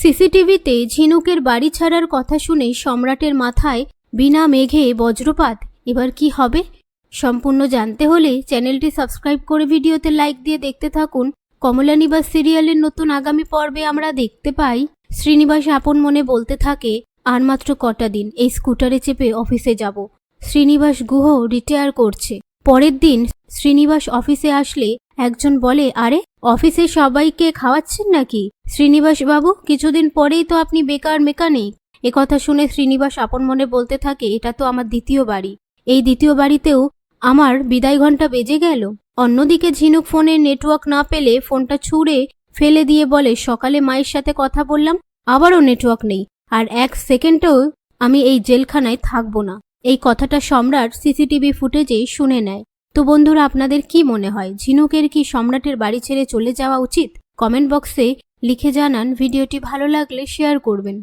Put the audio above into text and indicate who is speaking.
Speaker 1: সিসিটিভিতে ঝিনুকের বাড়ি ছাড়ার কথা শুনে সম্রাটের মাথায় বিনা মেঘে বজ্রপাত। এবার কি হবে সম্পূর্ণ জানতে হলে চ্যানেলটি সাবস্ক্রাইব করে ভিডিওতে লাইক দিয়ে দেখতে থাকুন। কমলানিবাস সিরিয়ালের নতুন আগামী পর্বে আমরা দেখতে পাই শ্রীনিবাস আপন মনে বলতে থাকে, আর মাত্র কটা দিন এই স্কুটারে চেপে অফিসে যাব। শ্রীনিবাস গুহ রিটায়ার করছে। পরের দিন শ্রীনিবাস অফিসে আসলে একজন বলে, আরে অফিসে সবাইকে খাওয়াচ্ছেন নাকি? শ্রীনিবাস বাবু, কিছুদিন পরেই তো আপনি বেকার মেকানিক। একথা শুনে শ্রীনিবাস আপন মনে বলতে থাকে, এটা তো আমার দ্বিতীয় বাড়ি। এই দ্বিতীয় বাড়িতেও আমার বিদায় ঘন্টা বেজে গেল। অন্যদিকে ঝিনুক ফোনের নেটওয়ার্ক না পেলে ফোনটা ছুঁড়ে ফেলে দিয়ে বলে, সকালে মায়ের সাথে কথা বললাম, আবারও নেটওয়ার্ক নেই, আর এক সেকেন্ডও আমি এই জেলখানায় থাকবো না। এই কথাটা সম্রাট সিসিটিভি ফুটেজে শুনে নেয়। তো বন্ধুরা, আপনাদের কি মনে হয়, ঝিনুকের কি সম্রাটের বাড়ি ছেড়ে চলে যাওয়া উচিত? কমেন্ট বক্সে লিখে জানান। ভিডিওটি ভালো লাগলে শেয়ার করবেন।